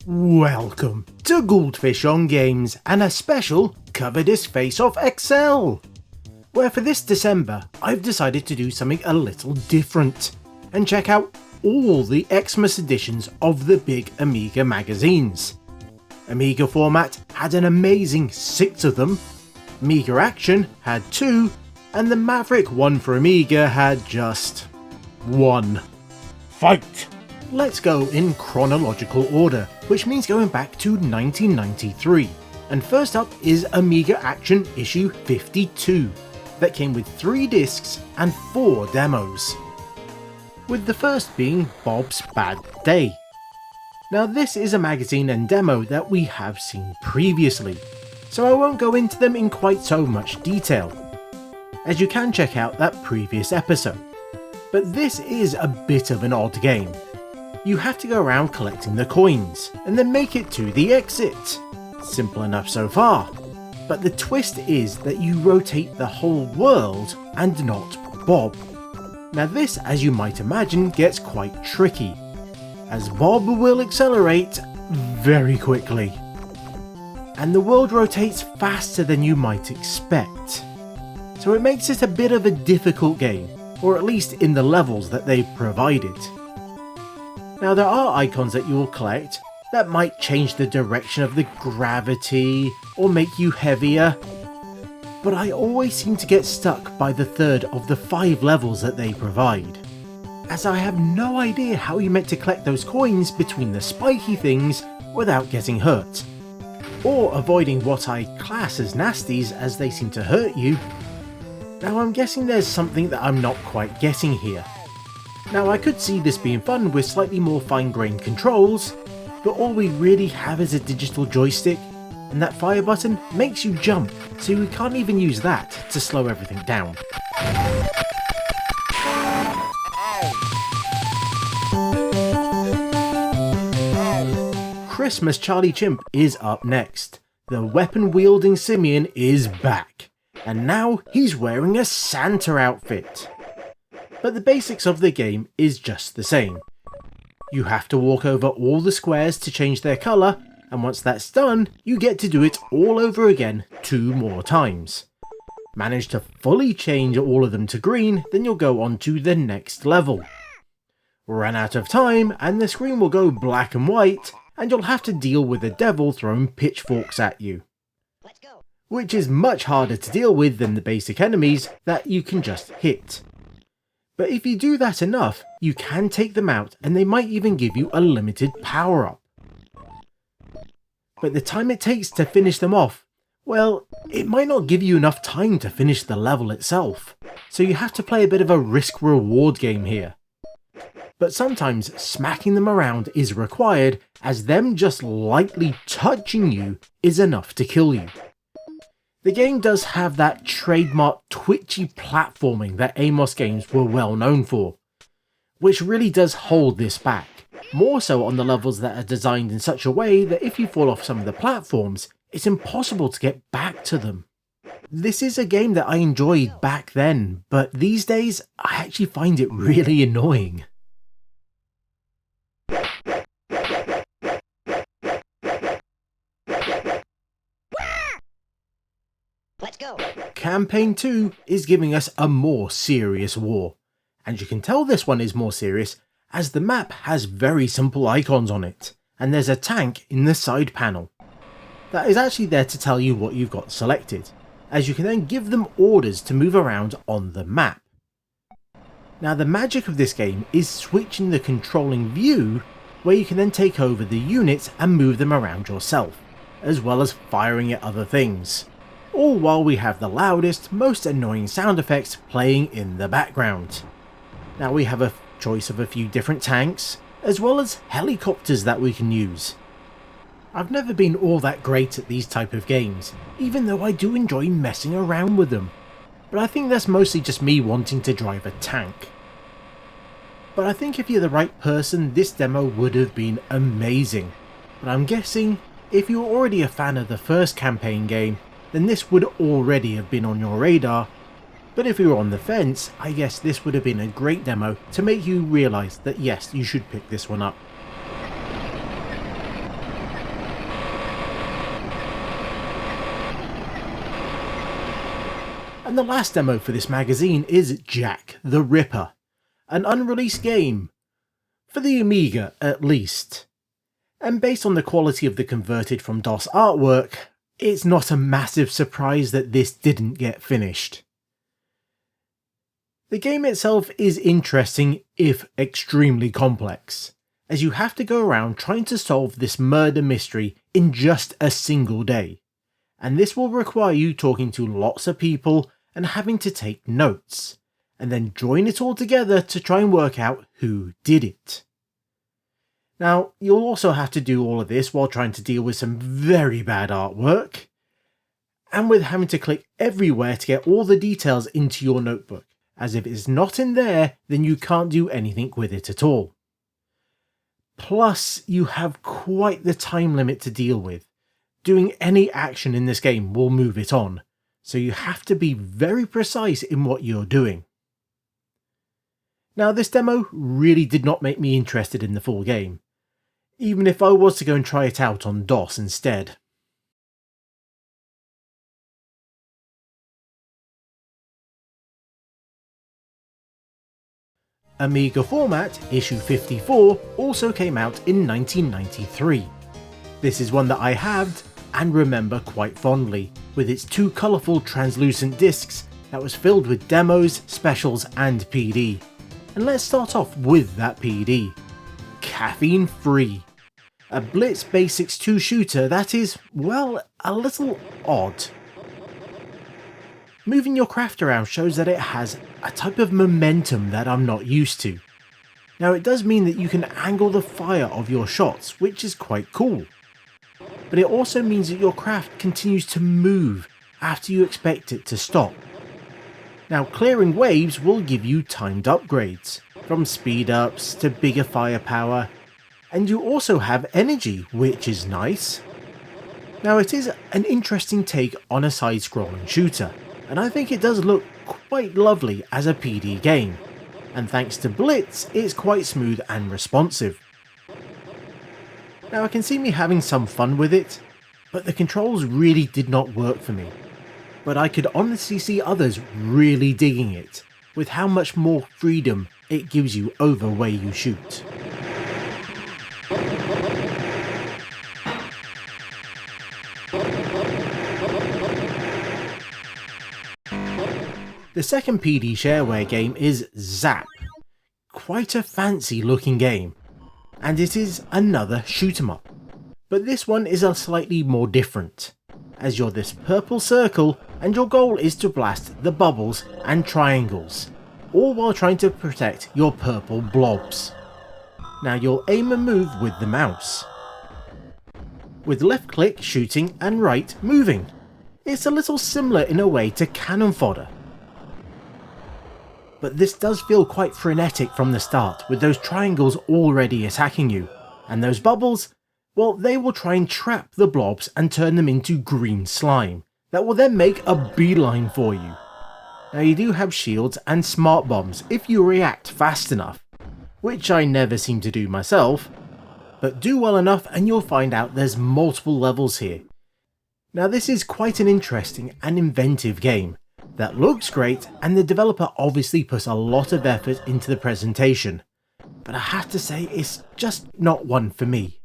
Welcome to Goldfish on Games and a special Cover This Face Off XL, where for this December I've decided to do something a little different and check out all the Xmas editions of the big Amiga magazines. Amiga Format had an amazing 6 of them, Amiga Action had 2, and the Maverick One For Amiga had just 1. Fight! Let's go in chronological order, which means going back to 1993. And first up is Amiga Action issue 52, that came with 3 discs and 4 demos. With the first being Bob's Bad Day. Now this is a magazine and demo that we have seen previously, so I won't go into them in quite so much detail, as you can check out that previous episode. But this is a bit of an odd game. You have to go around collecting the coins, and then make it to the exit. Simple enough so far. But the twist is that you rotate the whole world and not Bob. Now this, as you might imagine, gets quite tricky, as Bob will accelerate very quickly. And the world rotates faster than you might expect. So it makes it a bit of a difficult game, or at least in the levels that they've provided. Now there are icons that you will collect that might change the direction of the gravity or make you heavier, but I always seem to get stuck by the third of the 5 levels that they provide, as I have no idea how you're meant to collect those coins between the spiky things without getting hurt, or avoiding what I class as nasties as they seem to hurt you. Now I'm guessing there's something that I'm not quite getting here. Now I could see this being fun with slightly more fine-grained controls, but all we really have is a digital joystick, and that fire button makes you jump, so we can't even use that to slow everything down. Christmas Charlie Chimp is up next. The weapon-wielding simian is back, and now he's wearing a Santa outfit. But the basics of the game is just the same. You have to walk over all the squares to change their colour, and once that's done, you get to do it all over again 2 more times. Manage to fully change all of them to green, then you'll go on to the next level. Run out of time, and the screen will go black and white, and you'll have to deal with the devil throwing pitchforks at you. Let's go. Which is much harder to deal with than the basic enemies that you can just hit. But if you do that enough, you can take them out, and they might even give you a limited power-up. But the time it takes to finish them off, well, it might not give you enough time to finish the level itself, so you have to play a bit of a risk-reward game here. But sometimes smacking them around is required, as them just lightly touching you is enough to kill you. The game does have that trademark twitchy platforming that Amos games were well known for, which really does hold this back, more so on the levels that are designed in such a way that if you fall off some of the platforms, it's impossible to get back to them. This is a game that I enjoyed back then, but these days I actually find it really annoying. Let's go. Campaign 2 is giving us a more serious war, and you can tell this one is more serious as the map has very simple icons on it, and there's a tank in the side panel. That is actually there to tell you what you've got selected, as you can then give them orders to move around on the map. Now the magic of this game is switching the controlling view, where you can then take over the units and move them around yourself, as well as firing at other things. All while we have the loudest, most annoying sound effects playing in the background. Now we have a choice of a few different tanks, as well as helicopters that we can use. I've never been all that great at these type of games, even though I do enjoy messing around with them, but I think that's mostly just me wanting to drive a tank. But I think if you're the right person, this demo would have been amazing, but I'm guessing if you're already a fan of the first campaign game, then this would already have been on your radar, but if you were on the fence, I guess this would have been a great demo to make you realise that yes, you should pick this one up. And the last demo for this magazine is Jack the Ripper, an unreleased game, for the Amiga at least. And based on the quality of the converted from DOS artwork, it's not a massive surprise that this didn't get finished. The game itself is interesting, if extremely complex, as you have to go around trying to solve this murder mystery in just a single day. And this will require you talking to lots of people and having to take notes, and then join it all together to try and work out who did it. Now, you'll also have to do all of this while trying to deal with some very bad artwork, and with having to click everywhere to get all the details into your notebook, as if it's not in there, then you can't do anything with it at all. Plus, you have quite the time limit to deal with. Doing any action in this game will move it on, so you have to be very precise in what you're doing. Now, this demo really did not make me interested in the full game, even if I was to go and try it out on DOS instead. Amiga Format issue 54 also came out in 1993. This is one that I have and remember quite fondly, with its two colourful translucent discs that was filled with demos, specials and PD. And let's start off with that PD. Caffeine Free. A Blitz Basics 2 shooter that is, well, a little odd. Moving your craft around shows that it has a type of momentum that I'm not used to. Now it does mean that you can angle the fire of your shots, which is quite cool. But it also means that your craft continues to move after you expect it to stop. Now clearing waves will give you timed upgrades, from speed ups to bigger firepower, and you also have energy, which is nice. Now it is an interesting take on a side-scrolling shooter, and I think it does look quite lovely as a PD game, and thanks to Blitz it's quite smooth and responsive. Now I can see me having some fun with it, but the controls really did not work for me. But I could honestly see others really digging it, with how much more freedom it gives you over where you shoot. The second PD shareware game is Zap. Quite a fancy looking game, and it is another shoot 'em up. But this one is a slightly more different, as you're this purple circle and your goal is to blast the bubbles and triangles, all while trying to protect your purple blobs. Now you'll aim and move with the mouse, with left click shooting and right moving. It's a little similar in a way to cannon fodder. But this does feel quite frenetic from the start, with those triangles already attacking you, and those bubbles, well, they will try and trap the blobs and turn them into green slime, that will then make a beeline for you. Now you do have shields and smart bombs if you react fast enough, which I never seem to do myself, but do well enough and you'll find out there's multiple levels here. Now this is quite an interesting and inventive game that looks great, and the developer obviously puts a lot of effort into the presentation, but I have to say it's just not one for me.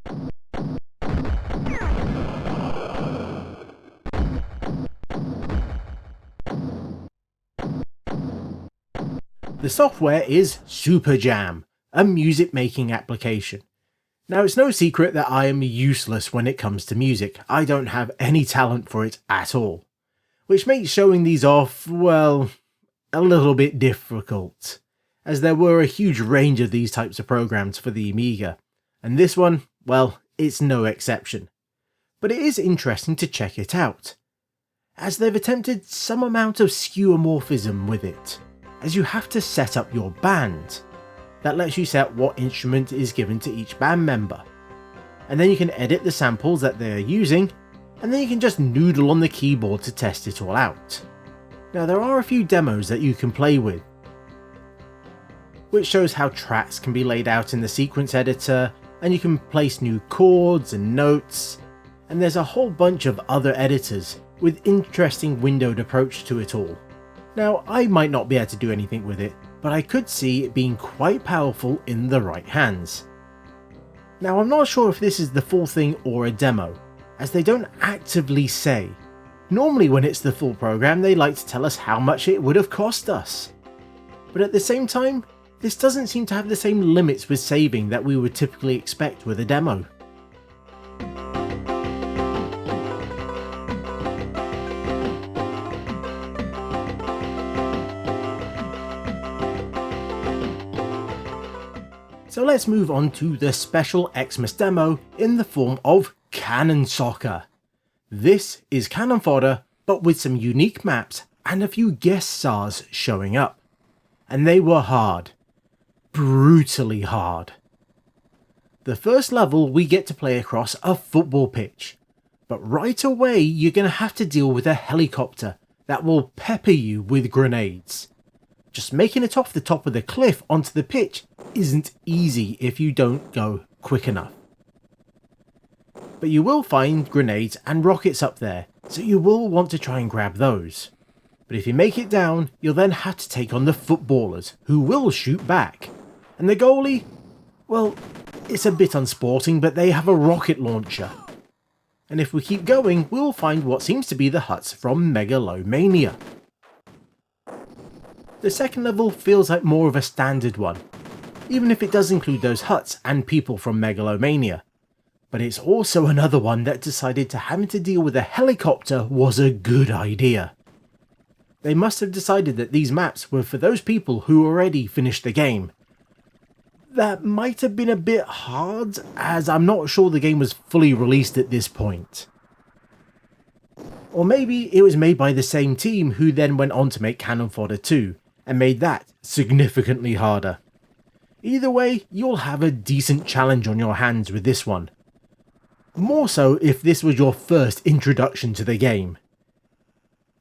The software is Super Jam, a music making application. Now it's no secret that I am useless when it comes to music. I don't have any talent for it at all, which makes showing these off, well, a little bit difficult, as there were a huge range of these types of programs for the Amiga, and this one, well, it's no exception. But it is interesting to check it out, as they've attempted some amount of skeuomorphism with it, as you have to set up your band. That lets you set what instrument is given to each band member, and then you can edit the samples that they're using, and then you can just noodle on the keyboard to test it all out. Now there are a few demos that you can play with, which shows how tracks can be laid out in the sequence editor, and you can place new chords and notes, and there's a whole bunch of other editors with interesting windowed approach to it all. Now, I might not be able to do anything with it, but I could see it being quite powerful in the right hands. Now, I'm not sure if this is the full thing or a demo, as they don't actively say. Normally when it's the full program, they like to tell us how much it would have cost us. But at the same time, this doesn't seem to have the same limits with saving that we would typically expect with a demo. So let's move on to the special Xmas demo in the form of Cannon Soccer. This is cannon fodder, but with some unique maps and a few guest stars showing up. And they were hard. Brutally hard. The first level we get to play across a football pitch, but right away you're going to have to deal with a helicopter that will pepper you with grenades. Just making it off the top of the cliff onto the pitch isn't easy if you don't go quick enough. But you will find grenades and rockets up there, so you will want to try and grab those. But if you make it down, you'll then have to take on the footballers, who will shoot back. And the goalie? Well, it's a bit unsporting, but they have a rocket launcher. And if we keep going, we'll find what seems to be the huts from Megalomania. The second level feels like more of a standard one, even if it does include those huts and people from Megalomania. But it's also another one that decided to having to deal with a helicopter was a good idea. They must have decided that these maps were for those people who already finished the game. That might have been a bit hard, as I'm not sure the game was fully released at this point. Or maybe it was made by the same team who then went on to make Cannon Fodder 2, and made that significantly harder. Either way, you'll have a decent challenge on your hands with this one. More so if this was your first introduction to the game.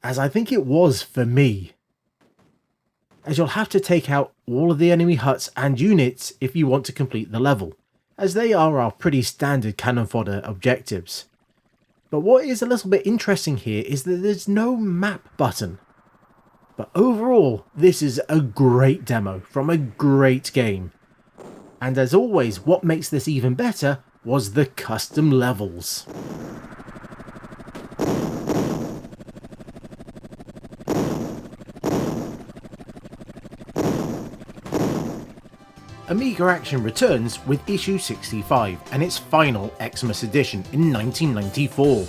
As I think it was for me. As you'll have to take out all of the enemy huts and units if you want to complete the level, as they are our pretty standard cannon fodder objectives. But what is a little bit interesting here is that there's no map button. But overall, this is a great demo from a great game. And as always, what makes this even better was the custom levels. Amiga Action returns with issue 65 and its final Xmas edition in 1994.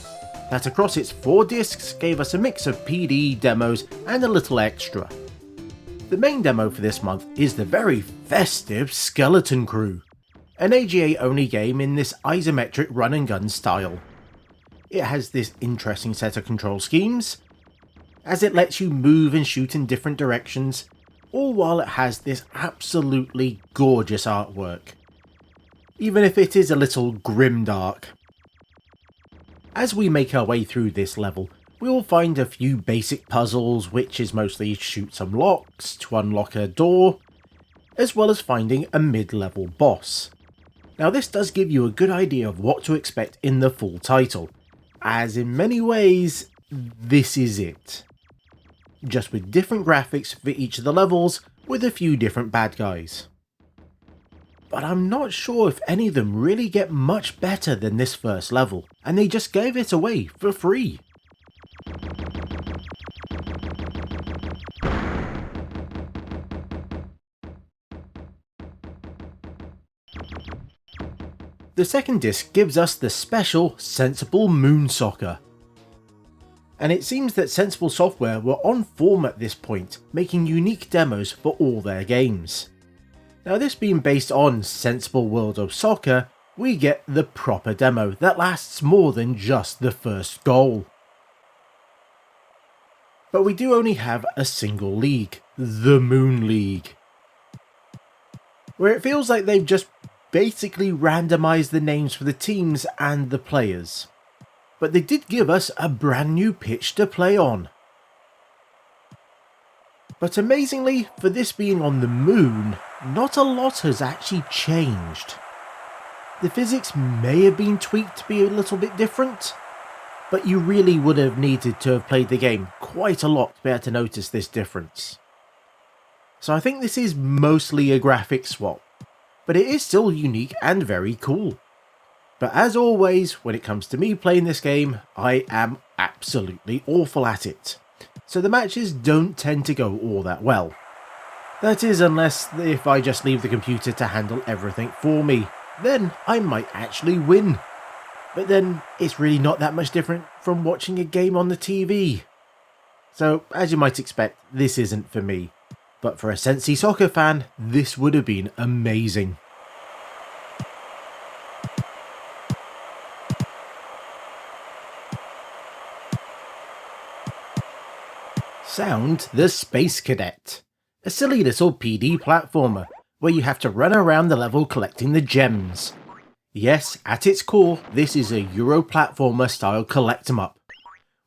That across its 4 discs gave us a mix of PD, demos and a little extra. The main demo for this month is the very festive Skeleton Crew, an AGA only game in this isometric run and gun style. It has this interesting set of control schemes, as it lets you move and shoot in different directions, all while it has this absolutely gorgeous artwork, even if it is a little grimdark. As we make our way through this level, we will find a few basic puzzles, which is mostly shoot some locks to unlock a door, as well as finding a mid-level boss. Now this does give you a good idea of what to expect in the full title, as in many ways, this is it. Just with different graphics for each of the levels, with a few different bad guys. But I'm not sure if any of them really get much better than this first level, and they just gave it away for free. The second disc gives us the special Sensible Moon Soccer. And it seems that Sensible Software were on form at this point, making unique demos for all their games. Now this being based on Sensible World of Soccer, we get the proper demo that lasts more than just the first goal. But we do only have a single league, the Moon League, where it feels like they've just basically randomized the names for the teams and the players. But they did give us a brand new pitch to play on. But amazingly, for this being on the moon, not a lot has actually changed. The physics may have been tweaked to be a little bit different, but you really would have needed to have played the game quite a lot to be able to notice this difference. So I think this is mostly a graphic swap, but it is still unique and very cool. But as always, when it comes to me playing this game, I am absolutely awful at it. So the matches don't tend to go all that well. That is, unless if I just leave the computer to handle everything for me, then I might actually win. But then it's really not that much different from watching a game on the TV. So as you might expect, this isn't for me. But for a Sensi soccer fan, this would have been amazing. Sound the Space Cadet, a silly little PD platformer where you have to run around the level collecting the gems. Yes, at its core, this is a Euro platformer style collect 'em up,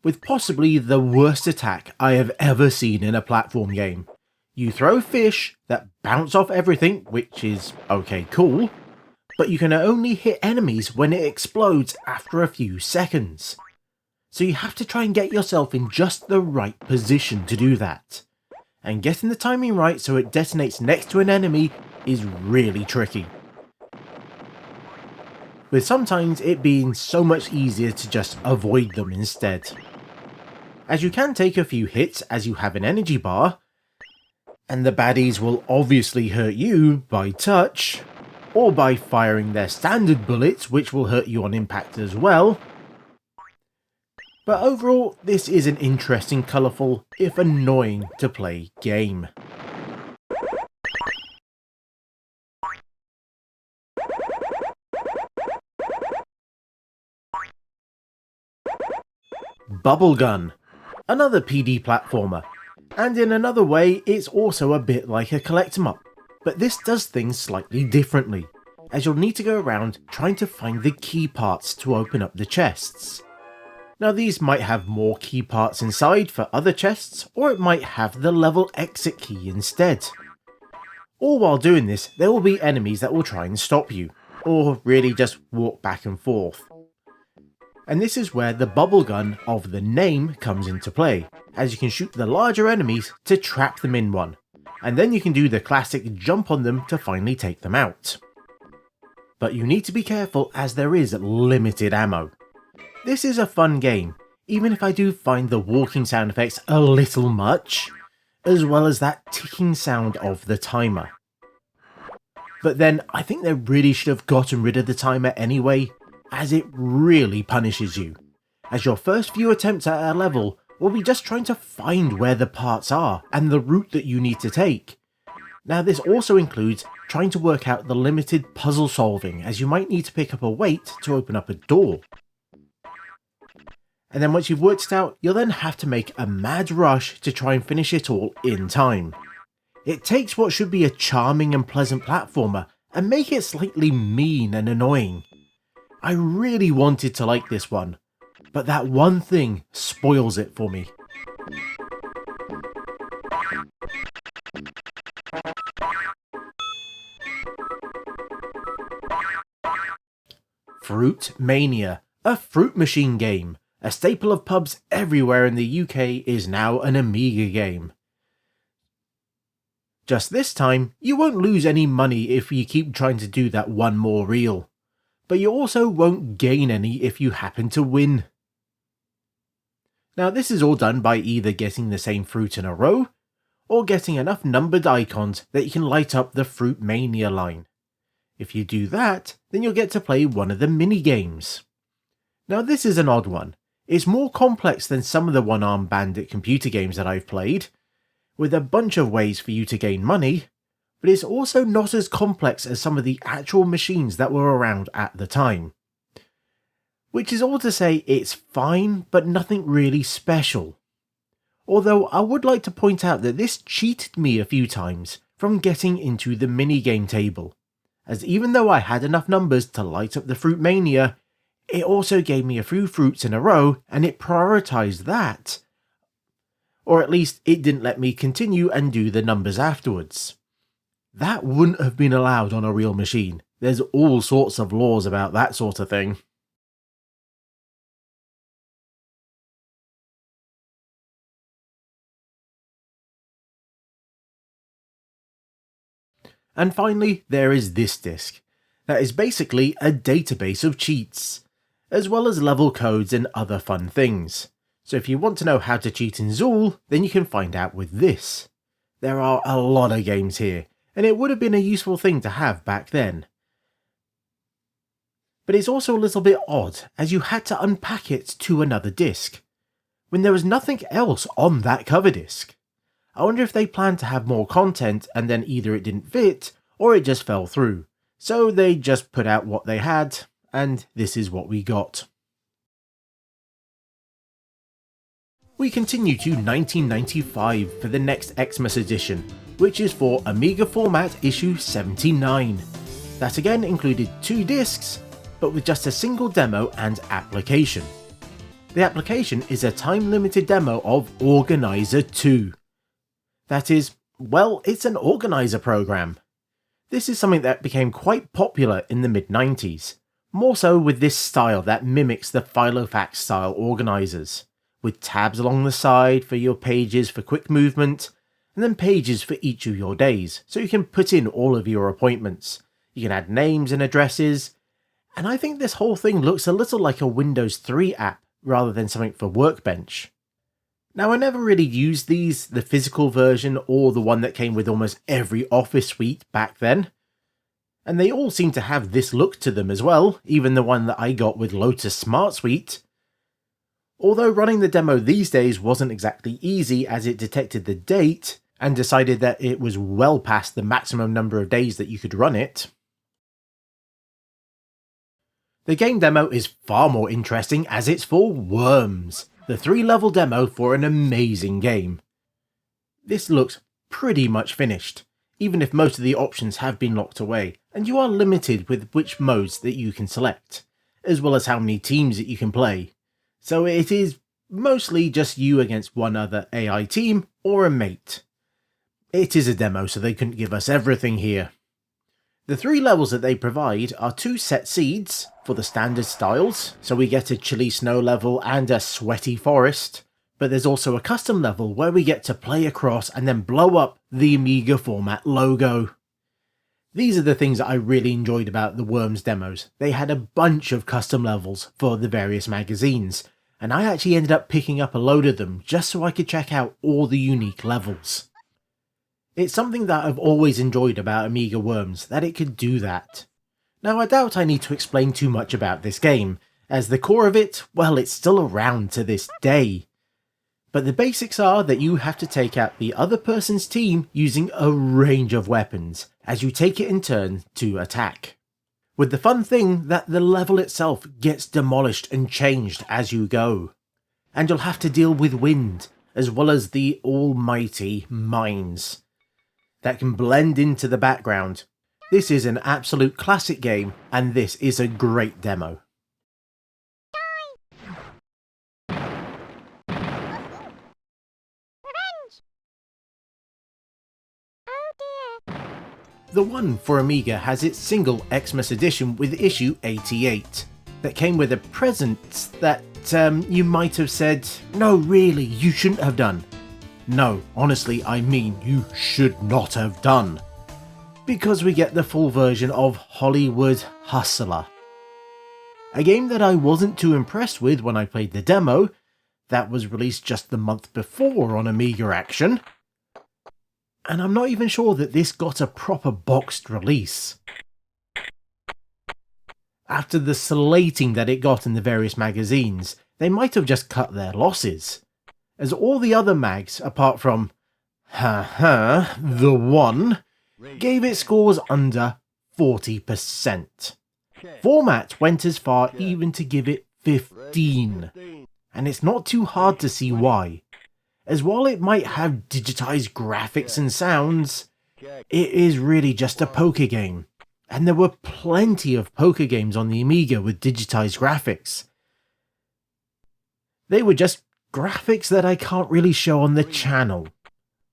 with possibly the worst attack I have ever seen in a platform game. You throw fish that bounce off everything, which is okay cool, but you can only hit enemies when it explodes after a few seconds. So you have to try and get yourself in just the right position to do that. And getting the timing right so it detonates next to an enemy is really tricky. With sometimes it being so much easier to just avoid them instead. As you can take a few hits as you have an energy bar, and the baddies will obviously hurt you by touch, or by firing their standard bullets, which will hurt you on impact as well. But overall, this is an interesting, colourful, if annoying to play game. Bubblegun, another PD platformer, and in another way it's also a bit like a collect 'em up, but this does things slightly differently, as you'll need to go around trying to find the key parts to open up the chests. Now these might have more key parts inside for other chests, or it might have the level exit key instead. All while doing this, there will be enemies that will try and stop you, or really just walk back and forth. And this is where the bubble gun of the name comes into play, as you can shoot the larger enemies to trap them in one, and then you can do the classic jump on them to finally take them out. But you need to be careful as there is limited ammo. This is a fun game, even if I do find the walking sound effects a little much, as well as that ticking sound of the timer. But then I think they really should have gotten rid of the timer anyway, as it really punishes you, as your first few attempts at a level will be just trying to find where the parts are and the route that you need to take. Now this also includes trying to work out the limited puzzle solving, as you might need to pick up a weight to open up a door. And then once you've worked it out, you'll then have to make a mad rush to try and finish it all in time. It takes what should be a charming and pleasant platformer and make it slightly mean and annoying. I really wanted to like this one, but that one thing spoils it for me. Fruit Mania, a fruit machine game. A staple of pubs everywhere in the UK, is now an Amiga game. Just this time, you won't lose any money if you keep trying to do that one more reel, but you also won't gain any if you happen to win. Now this is all done by either getting the same fruit in a row, or getting enough numbered icons that you can light up the Fruit Mania line. If you do that, then you'll get to play one of the mini games. Now this is an odd one. It's more complex than some of the one-armed bandit computer games that I've played, with a bunch of ways for you to gain money, but it's also not as complex as some of the actual machines that were around at the time. Which is all to say it's fine, but nothing really special. Although I would like to point out that this cheated me a few times from getting into the minigame table, as even though I had enough numbers to light up the Fruit Mania, it also gave me a few fruits in a row and it prioritised that. Or at least it didn't let me continue and do the numbers afterwards. That wouldn't have been allowed on a real machine. There's all sorts of laws about that sort of thing. And finally, there is this disc. That is basically a database of cheats, as well as level codes and other fun things. So if you want to know how to cheat in Zool, then you can find out with this. There are a lot of games here, and it would have been a useful thing to have back then. But it's also a little bit odd, as you had to unpack it to another disc, when there was nothing else on that cover disc. I wonder if they planned to have more content and then either it didn't fit, or it just fell through. So they just put out what they had, and this is what we got. We continue to 1995 for the next Xmas edition, which is for Amiga Format issue 79. That again included 2 discs, but with just a single demo and application. The application is a time-limited demo of Organizer 2. That is, well, it's an organizer program. This is something that became quite popular in the mid-90s, more so with this style that mimics the Filofax style organizers, with tabs along the side for your pages for quick movement, and then pages for each of your days, so you can put in all of your appointments. You can add names and addresses, and I think this whole thing looks a little like a Windows 3 app rather than something for Workbench. Now, I never really used these, the physical version or the one that came with almost every Office suite back then. And they all seem to have this look to them as well, even the one that I got with Lotus Smart Suite. Although running the demo these days wasn't exactly easy, as it detected the date and decided that it was well past the maximum number of days that you could run it. The game demo is far more interesting as it's for Worms, the 3-level demo for an amazing game. This looks pretty much finished, even if most of the options have been locked away, and you are limited with which modes that you can select, as well as how many teams that you can play. So it is mostly just you against one other AI team or a mate. It is a demo, so they couldn't give us everything here. The 3 levels that they provide are 2 set seeds for the standard styles, so we get a chilly snow level and a sweaty forest, but there's also a custom level where we get to play across and then blow up the Amiga Format logo. These are the things that I really enjoyed about the Worms demos. They had a bunch of custom levels for the various magazines, and I actually ended up picking up a load of them just so I could check out all the unique levels. It's something that I've always enjoyed about Amiga Worms, that it could do that. Now, I doubt I need to explain too much about this game, as the core of it, well, it's still around to this day. But the basics are that you have to take out the other person's team using a range of weapons, as you take it in turn to attack. With the fun thing that the level itself gets demolished and changed as you go. And you'll have to deal with wind, as well as the almighty mines that can blend into the background. This is an absolute classic game, and this is a great demo. The One For Amiga has its single Xmas edition with issue 88, that came with a present that you might have said, no really, you shouldn't have done. No, honestly, I mean you should not have done. Because we get the full version of Hollywood Hustler. A game that I wasn't too impressed with when I played the demo, that was released just the month before on Amiga Action. And I'm not even sure that this got a proper boxed release. After the slating that it got in the various magazines, they might have just cut their losses, as all the other mags, apart from The One, gave it scores under 40%. Format went as far even to give it 15, and it's not too hard to see why, as while it might have digitized graphics and sounds, it is really just a poker game, and there were plenty of poker games on the Amiga with digitized graphics. They were just graphics that I can't really show on the channel,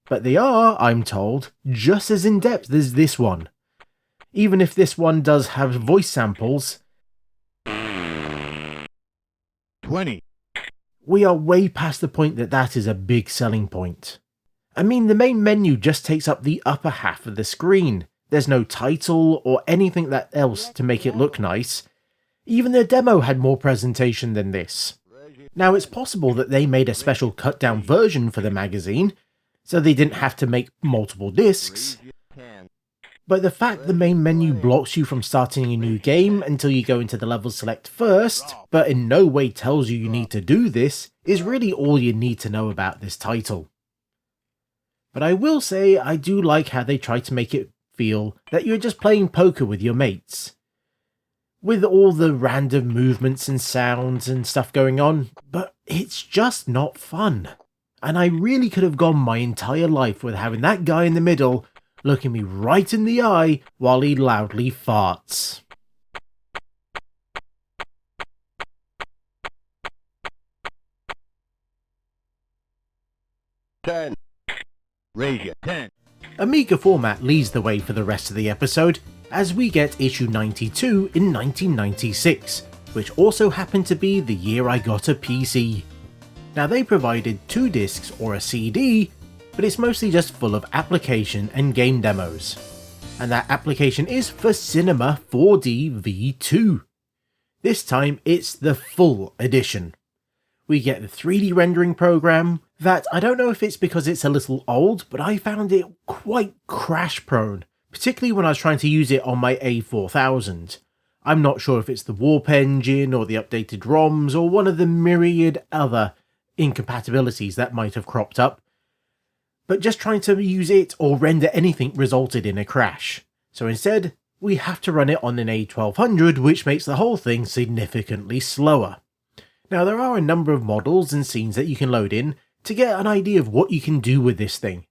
but they are, I'm told, just as in-depth as this one. Even if this one does have voice samples, 20. We are way past the point that that is a big selling point. I mean, the main menu just takes up the upper half of the screen. There's no title or anything else to make it look nice. Even the demo had more presentation than this. Now it's possible that they made a special cut down version for the magazine, so they didn't have to make multiple discs. But the fact the main menu blocks you from starting a new game until you go into the level select first, but in no way tells you need to do this, is really all you need to know about this title. But I will say I do like how they try to make it feel that you're just playing poker with your mates. With all the random movements and sounds and stuff going on, but it's just not fun. And I really could have gone my entire life with having that guy in the middle looking me right in the eye while he loudly farts. Radio 10. Amiga Format leads the way for the rest of the episode, as we get issue 92 in 1996, which also happened to be the year I got a PC. Now they provided 2 discs or a CD, but it's mostly just full of application and game demos. And that application is for Cinema 4D V2. This time it's the full edition. We get the 3D rendering program that I don't know if it's because it's a little old, but I found it quite crash prone, particularly when I was trying to use it on my A4000. I'm not sure if it's the warp engine or the updated ROMs or one of the myriad other incompatibilities that might have cropped up, but just trying to use it or render anything resulted in a crash. So instead, we have to run it on an A1200, which makes the whole thing significantly slower. Now there are a number of models and scenes that you can load in to get an idea of what you can do with this thing,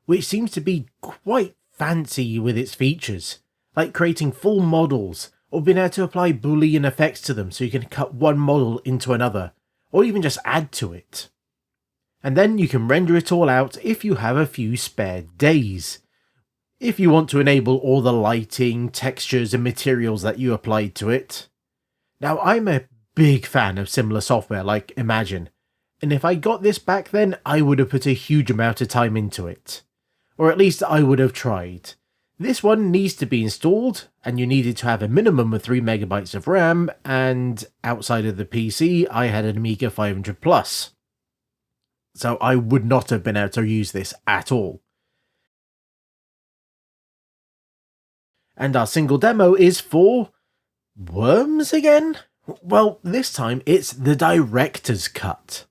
which seems to be quite fancy with its features, like creating full models or being able to apply Boolean effects to them so you can cut one model into another, or even just add to it. And then you can render it all out if you have a few spare days. If you want to enable all the lighting, textures and materials that you applied to it. Now I'm a big fan of similar software like Imagine, and if I got this back then I would have put a huge amount of time into it. Or at least I would have tried. This one needs to be installed, and you needed to have a minimum of 3 MB of RAM, and outside of the PC I had an Amiga 500 Plus. So I would not have been able to use this at all. And our single demo is for Worms again? Well, this time it's the director's cut.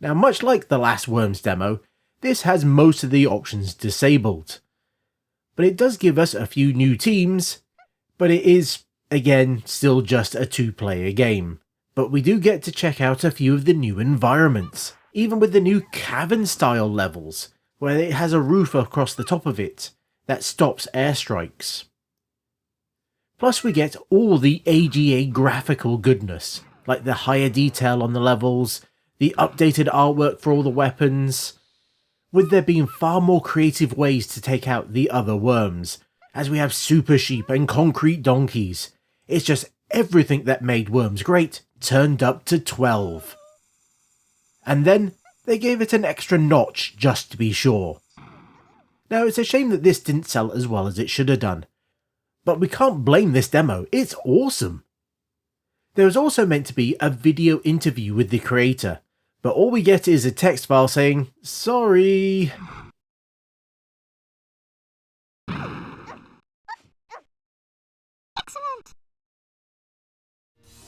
Now, much like the last Worms demo, this has most of the options disabled. But it does give us a few new teams, but it is, again, still just a 2-player game. But we do get to check out a few of the new environments, even with the new cavern-style levels, where it has a roof across the top of it that stops airstrikes. Plus we get all the AGA graphical goodness, like the higher detail on the levels, the updated artwork for all the weapons, with there being far more creative ways to take out the other worms, as we have super sheep and concrete donkeys. It's just everything that made Worms great turned up to 12. And then they gave it an extra notch just to be sure. Now it's a shame that this didn't sell as well as it should have done, but we can't blame this demo, it's awesome. There was also meant to be a video interview with the creator, but all we get is a text file saying, "Sorry."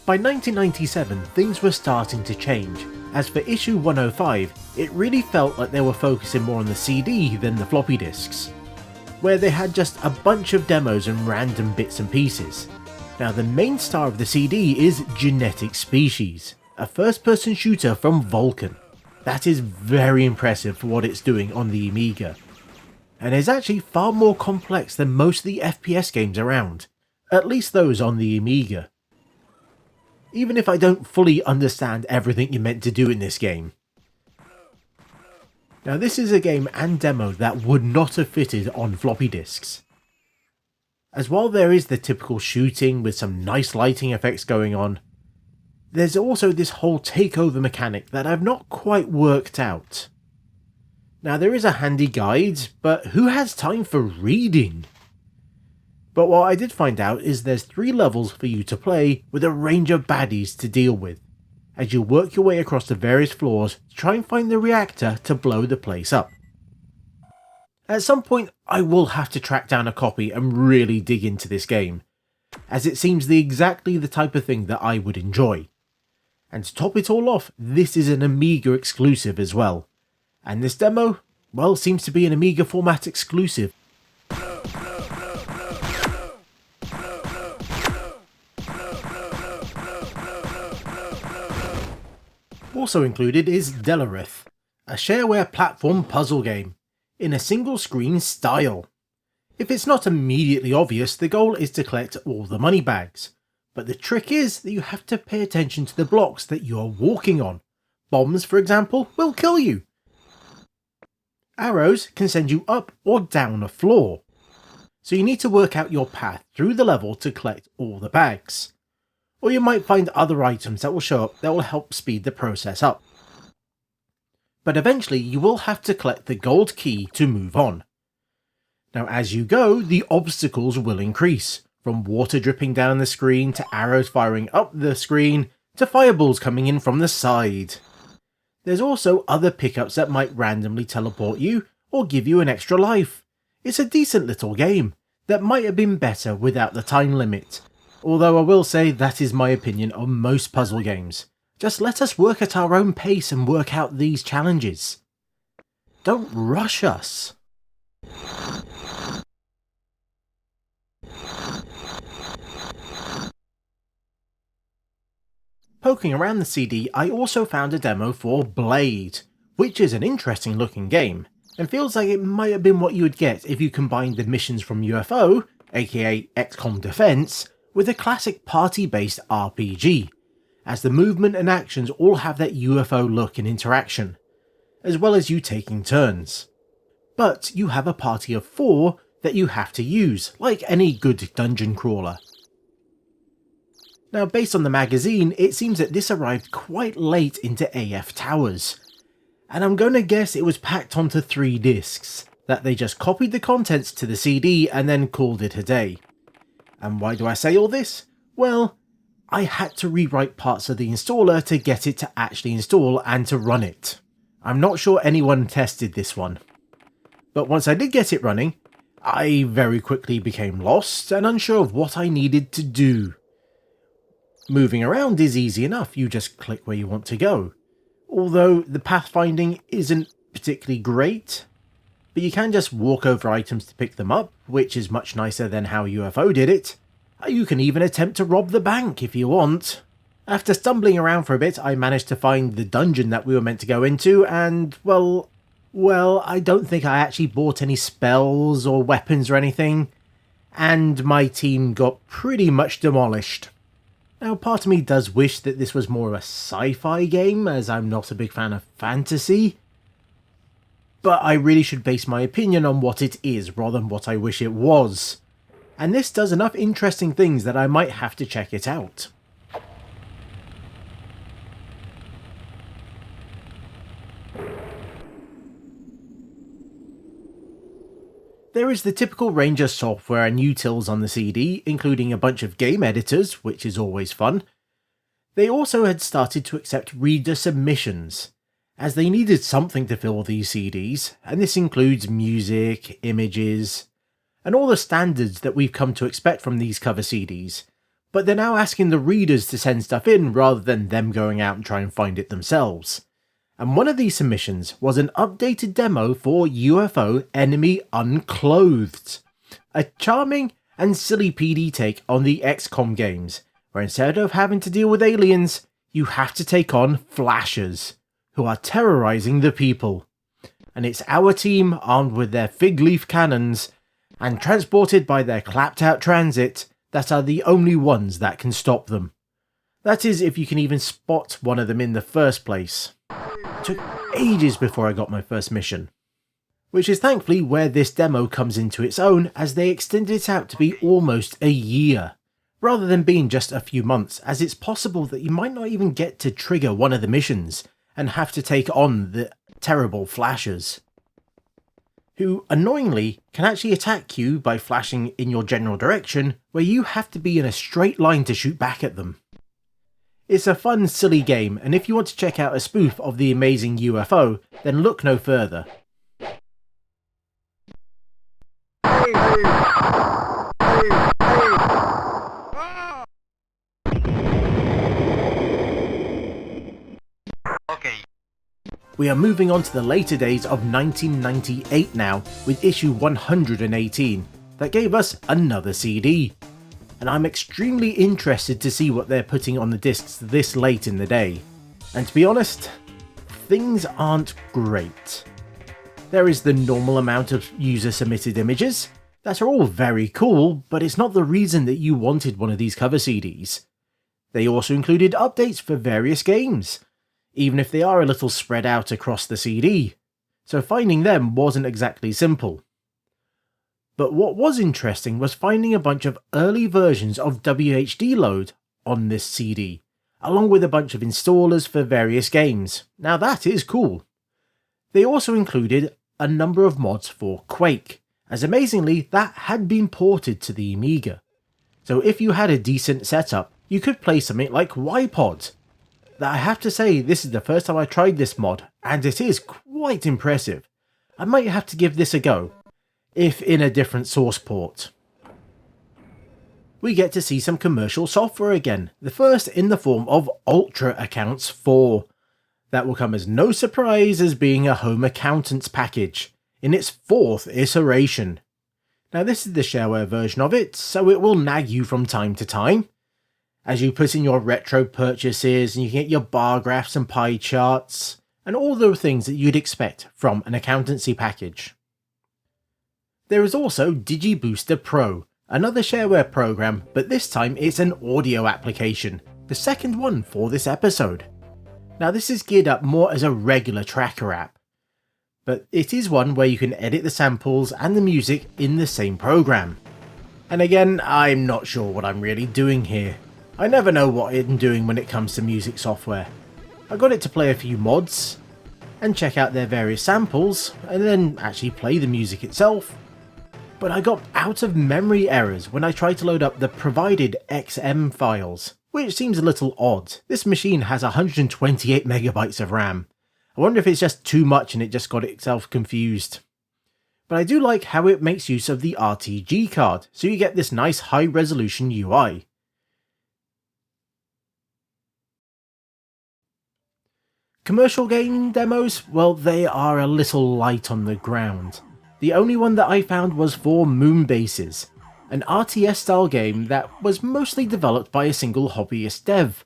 By 1997, things were starting to change, as for issue 105, it really felt like they were focusing more on the CD than the floppy disks, where they had just a bunch of demos and random bits and pieces. Now the main star of the CD is Genetic Species, a first-person shooter from Vulkan. That is very impressive for what it's doing on the Amiga, and is actually far more complex than most of the FPS games around, at least those on the Amiga. Even if I don't fully understand everything you're meant to do in this game. Now this is a game and demo that would not have fitted on floppy disks. As while there is the typical shooting with some nice lighting effects going on, there's also this whole takeover mechanic that I've not quite worked out. Now there is a handy guide, but who has time for reading? But what I did find out is there's 3 levels for you to play with a range of baddies to deal with, as you work your way across the various floors to try and find the reactor to blow the place up. At some point I will have to track down a copy and really dig into this game, as it seems exactly the type of thing that I would enjoy. And to top it all off, this is an Amiga exclusive as well, and this demo, well, seems to be an Amiga Format exclusive. Also included is Delarith, a shareware platform puzzle game, in a single screen style. If it's not immediately obvious, the goal is to collect all the money bags, but the trick is that you have to pay attention to the blocks that you are walking on. Bombs, for example, will kill you. Arrows can send you up or down a floor, so you need to work out your path through the level to collect all the bags. Or you might find other items that will show up that will help speed the process up. But eventually you will have to collect the gold key to move on. Now as you go, the obstacles will increase, from water dripping down the screen to arrows firing up the screen to fireballs coming in from the side. There's also other pickups that might randomly teleport you or give you an extra life. It's a decent little game that might have been better without the time limit. Although I will say that is my opinion on most puzzle games. Just let us work at our own pace and work out these challenges. Don't rush us. Poking around the CD, I also found a demo for Blade, which is an interesting looking game, and feels like it might have been what you would get if you combined the missions from UFO, aka XCOM Defense, with a classic party-based RPG, as the movement and actions all have that UFO look and interaction, as well as you taking turns. But you have a party of 4 that you have to use, like any good dungeon crawler. Now based on the magazine, it seems that this arrived quite late into AF Towers, and I'm gonna guess it was packed onto 3 discs, that they just copied the contents to the CD and then called it a day. And why do I say all this? Well, I had to rewrite parts of the installer to get it to actually install and to run it. I'm not sure anyone tested this one. But once I did get it running, I very quickly became lost and unsure of what I needed to do. Moving around is easy enough, you just click where you want to go. Although the pathfinding isn't particularly great, but you can just walk over items to pick them up, which is much nicer than how UFO did it. You can even attempt to rob the bank if you want. After stumbling around for a bit, I managed to find the dungeon that we were meant to go into, and well, I don't think I actually bought any spells or weapons or anything, and my team got pretty much demolished. Now part of me does wish that this was more of a sci-fi game, as I'm not a big fan of fantasy, but I really should base my opinion on what it is rather than what I wish it was. And this does enough interesting things that I might have to check it out. There is the typical range of software and utils on the CD, including a bunch of game editors, which is always fun. They also had started to accept reader submissions, as they needed something to fill these CDs, and this includes music, images, and all the standards that we've come to expect from these cover CDs, but they're now asking the readers to send stuff in rather than them going out and try and find it themselves. And one of these submissions was an updated demo for UFO Enemy Unclothed, a charming and silly PD take on the XCOM games, where instead of having to deal with aliens, you have to take on flashers, who are terrorizing the people. And it's our team, armed with their fig leaf cannons, and transported by their clapped out transit, that are the only ones that can stop them. That is, if you can even spot one of them in the first place. It took ages before I got my first mission. Which is thankfully where this demo comes into its own, as they extended it out to be almost a year, rather than being just a few months, as it's possible that you might not even get to trigger one of the missions, and have to take on the terrible flashers. who annoyingly can actually attack you by flashing in your general direction, where you have to be in a straight line to shoot back at them. It's a fun, silly game, and if you want to check out a spoof of the amazing UFO, then look no further. We are moving on to the later days of 1998 now, with issue 118, that gave us another CD. And I'm extremely interested to see what they're putting on the discs this late in the day. And to be honest, things aren't great. There is the normal amount of user submitted images, that are all very cool, but it's not the reason that you wanted one of these cover CDs. They also included updates for various games, even if they are a little spread out across the CD, so finding them wasn't exactly simple. But what was interesting was finding a bunch of early versions of WHD load on this CD, along with a bunch of installers for various games. Now that is cool. They also included a number of mods for Quake, as amazingly that had been ported to the Amiga. So if you had a decent setup, you could play something like YPod. I have to say, this is the first time I tried this mod, and it is quite impressive. I might have to give this a go, if in a different source port. We get to see some commercial software again, the first in the form of Ultra Accounts 4. That will come as no surprise as being a home accountants package, in its 4th iteration. Now this is the shareware version of it, so it will nag you from time to time, as you put in your retro purchases and you get your bar graphs and pie charts, and all the things that you'd expect from an accountancy package. There is also DigiBooster Pro, another shareware program, but this time it's an audio application, the second one for this episode. Now this is geared up more as a regular tracker app, but it is one where you can edit the samples and the music in the same program. And again, I'm not sure what I'm really doing here. I never know what I'm doing when it comes to music software. I got it to play a few mods, and check out their various samples, and then actually play the music itself. But I got out of memory errors when I tried to load up the provided XM files, which seems a little odd. This machine has 128 megabytes of RAM. I wonder if it's just too much and it just got itself confused. But I do like how it makes use of the RTG card, so you get this nice high resolution UI. Commercial game demos? Well, they are a little light on the ground. The only one that I found was for Moonbases, an RTS style game that was mostly developed by a single hobbyist dev,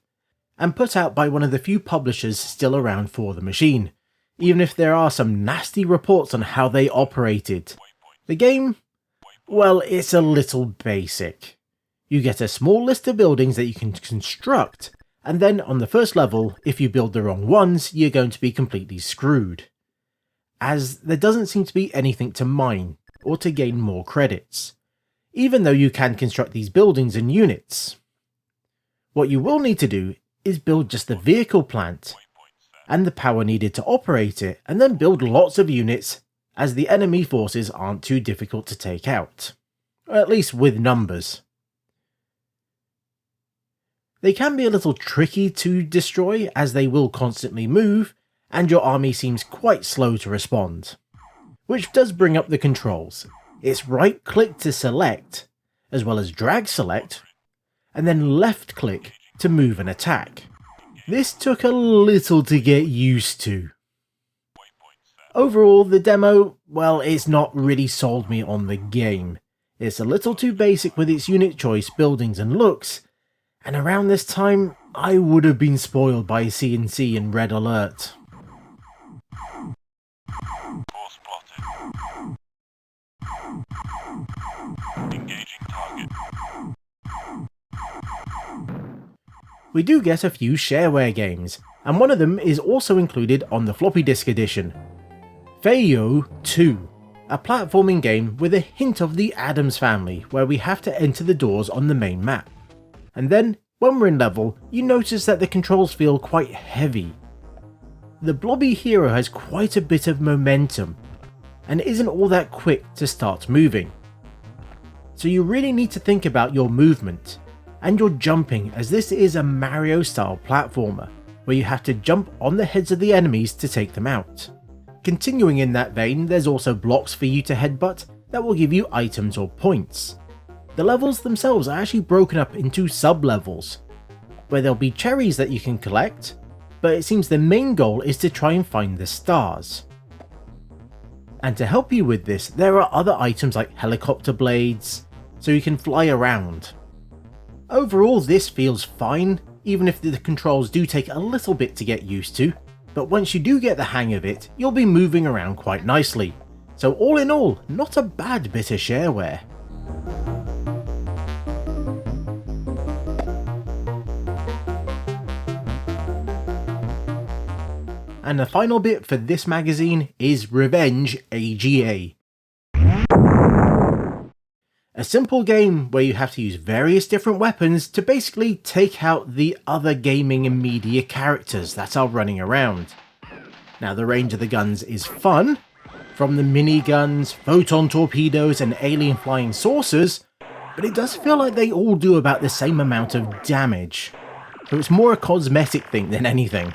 and put out by one of the few publishers still around for the machine, even if there are some nasty reports on how they operated. The game? Well, it's a little basic. You get a small list of buildings that you can construct, and then on the first level, if you build the wrong ones, you're going to be completely screwed, as there doesn't seem to be anything to mine, or to gain more credits, even though you can construct these buildings and units. What you will need to do is build just the vehicle plant, and the power needed to operate it, and then build lots of units, as the enemy forces aren't too difficult to take out, or at least with numbers. They can be a little tricky to destroy, as they will constantly move, and your army seems quite slow to respond. Which does bring up the controls. It's right click to select, as well as drag select, and then left click to move and attack. This took a little to get used to. Overall, the demo, well, it's not really sold me on the game. It's a little too basic with its unit choice, buildings and looks, and around this time, I would have been spoiled by CNC and Red Alert. Engaging target. We do get a few shareware games, and one of them is also included on the floppy disk edition. Feio 2, a platforming game with a hint of the Addams Family, where we have to enter the doors on the main map. And then, when we're in level, you notice that the controls feel quite heavy. The blobby hero has quite a bit of momentum, and isn't all that quick to start moving. So you really need to think about your movement and your jumping, as this is a Mario style platformer where you have to jump on the heads of the enemies to take them out. Continuing in that vein, there's also blocks for you to headbutt that will give you items or points. The levels themselves are actually broken up into sub-levels, where there'll be cherries that you can collect, but it seems the main goal is to try and find the stars. And to help you with this, there are other items like helicopter blades, so you can fly around. Overall, this feels fine, even if the controls do take a little bit to get used to, but once you do get the hang of it, you'll be moving around quite nicely. So all in all, not a bad bit of shareware. And the final bit for this magazine is Revenge AGA. A simple game where you have to use various different weapons to basically take out the other gaming and media characters that are running around. Now the range of the guns is fun, from the miniguns, photon torpedoes and alien flying saucers, but it does feel like they all do about the same amount of damage, so it's more a cosmetic thing than anything.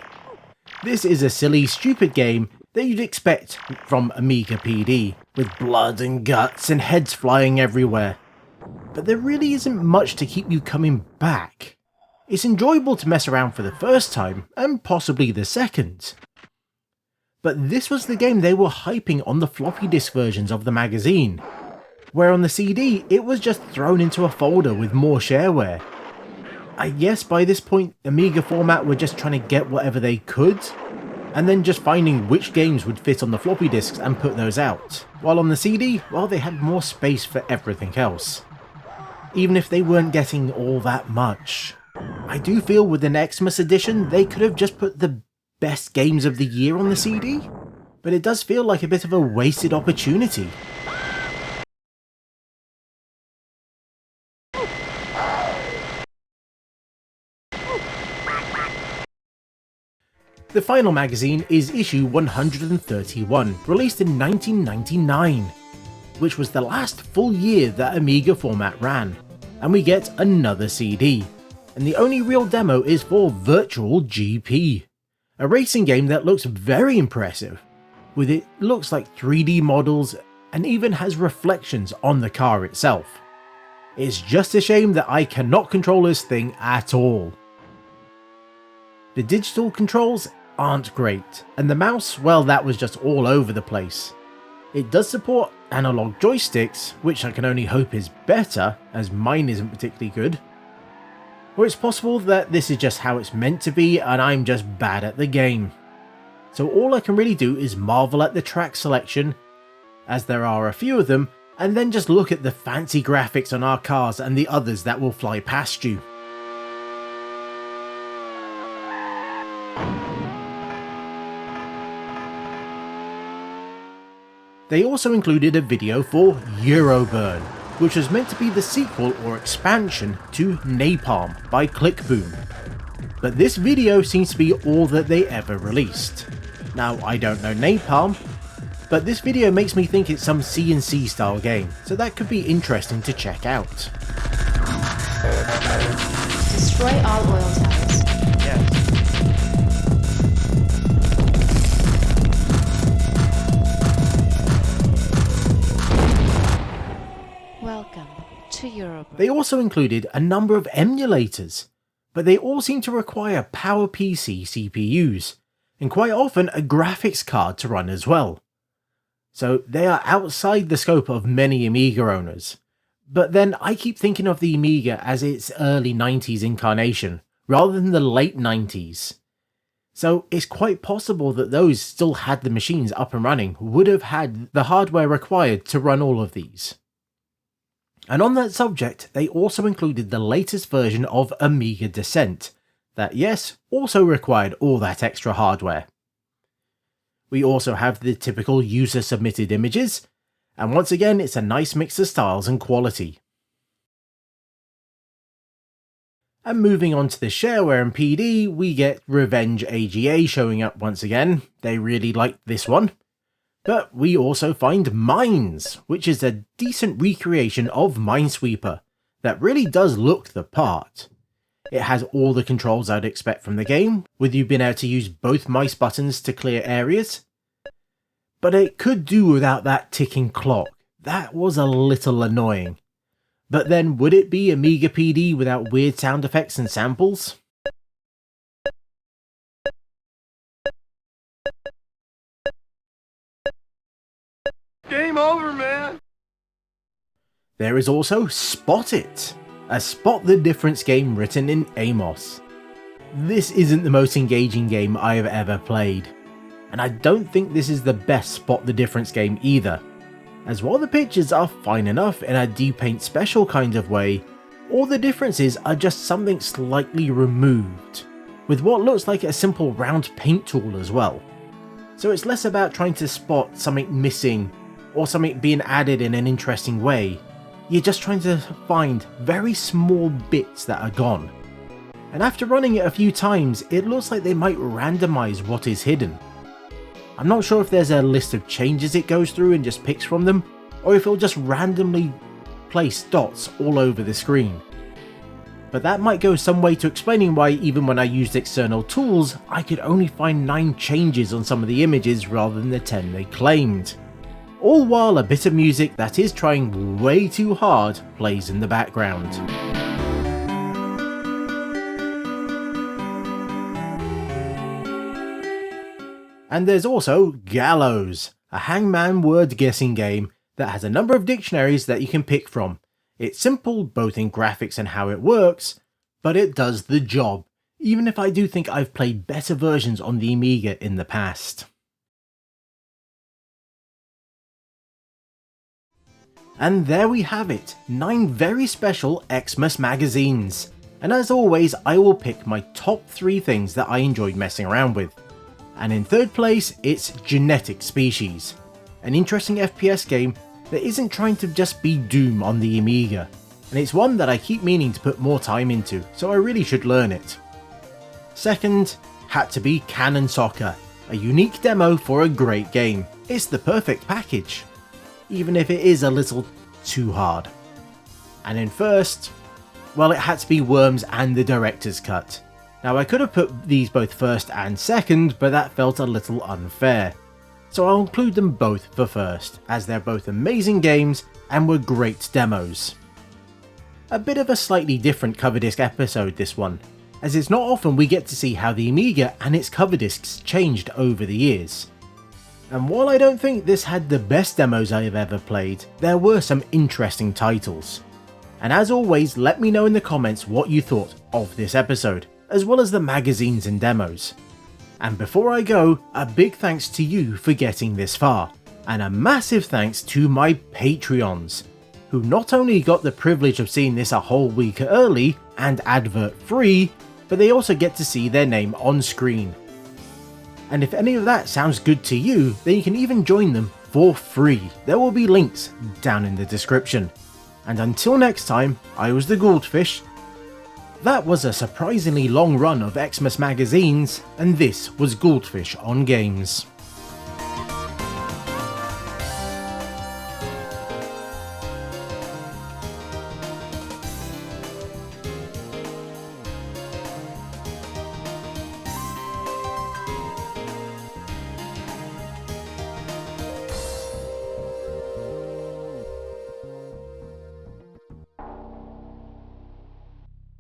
This is a silly, stupid game that you'd expect from Amiga PD, with blood and guts and heads flying everywhere. But there really isn't much to keep you coming back. It's enjoyable to mess around for the first time, and possibly the second. But this was the game they were hyping on the floppy disk versions of the magazine, where on the CD it was just thrown into a folder with more shareware. I guess by this point Amiga Format were just trying to get whatever they could, and then just finding which games would fit on the floppy disks and put those out, while on the CD, well, they had more space for everything else. Even if they weren't getting all that much. I do feel with an Xmas edition they could have just put the best games of the year on the CD, but it does feel like a bit of a wasted opportunity. The final magazine is issue 131, released in 1999, which was the last full year that Amiga Format ran, and we get another CD, and the only real demo is for Virtual GP, a racing game that looks very impressive, with it looks like 3D models and even has reflections on the car itself. It's just a shame that I cannot control this thing at all. The digital controls aren't great, and the mouse, well, that was just all over the place. It does support analog joysticks, which I can only hope is better, as mine isn't particularly good. Or it's possible that this is just how it's meant to be and I'm just bad at the game. So all I can really do is marvel at the track selection, as there are a few of them, and then just look at the fancy graphics on our cars and the others that will fly past you. They also included a video for Euroburn, which was meant to be the sequel or expansion to Napalm by Clickboom. But this video seems to be all that they ever released. Now, I don't know Napalm, but this video makes me think it's some C&C style game, so that could be interesting to check out. Destroy all oil towers. Yes. Welcome to Europe. They also included a number of emulators, but they all seem to require PowerPC CPUs, and quite often a graphics card to run as well. So they are outside the scope of many Amiga owners. But then I keep thinking of the Amiga as its early 90s incarnation, rather than the late 90s. So it's quite possible that those still had the machines up and running would have had the hardware required to run all of these. And on that subject, they also included the latest version of Amiga Descent, that yes, also required all that extra hardware. We also have the typical user-submitted images, and once again it's a nice mix of styles and quality. And moving on to the shareware and PD, we get Revenge AGA showing up once again. They really liked this one. But we also find Mines, which is a decent recreation of Minesweeper that really does look the part. It has all the controls I'd expect from the game, with you being able to use both mice buttons to clear areas. But it could do without that ticking clock. That was a little annoying. But then would it be Amiga PD without weird sound effects and samples? Game over, man! There is also Spot It, a spot the difference game written in Amos. This isn't the most engaging game I have ever played, and I don't think this is the best spot the difference game either, as while the pictures are fine enough in a depaint special kind of way, all the differences are just something slightly removed, with what looks like a simple round paint tool as well. So it's less about trying to spot something missing or something being added in an interesting way. You're just trying to find very small bits that are gone. And after running it a few times, it looks like they might randomize what is hidden. I'm not sure if there's a list of changes it goes through and just picks from them, or if it'll just randomly place dots all over the screen. But that might go some way to explaining why even when I used external tools, I could only find 9 changes on some of the images rather than the 10 they claimed. All while a bit of music that is trying way too hard plays in the background. And there's also Gallows, a hangman word guessing game that has a number of dictionaries that you can pick from. It's simple both in graphics and how it works, but it does the job, even if I do think I've played better versions on the Amiga in the past. And there we have it, 9 very special Xmas magazines. And as always, I will pick my top 3 things that I enjoyed messing around with. And in third place, it's Genetic Species, an interesting FPS game that isn't trying to just be Doom on the Amiga, and it's one that I keep meaning to put more time into, so I really should learn it. Second, had to be Cannon Soccer, a unique demo for a great game. It's the perfect package, even if it is a little too hard. And in first, well, it had to be Worms and the Director's Cut. Now I could have put these both first and second, but that felt a little unfair. So I'll include them both for first, as they're both amazing games and were great demos. A bit of a slightly different cover disc episode this one, as it's not often we get to see how the Amiga and its cover discs changed over the years. And while I don't think this had the best demos I have ever played, there were some interesting titles. And as always, let me know in the comments what you thought of this episode, as well as the magazines and demos. And before I go, a big thanks to you for getting this far, and a massive thanks to my Patreons, who not only got the privilege of seeing this a whole week early and advert free, but they also get to see their name on screen. And if any of that sounds good to you, then you can even join them for free. There will be links down in the description. And until next time, I was the Goldfish. That was a surprisingly long run of Xmas magazines, and this was Goldfish on Games.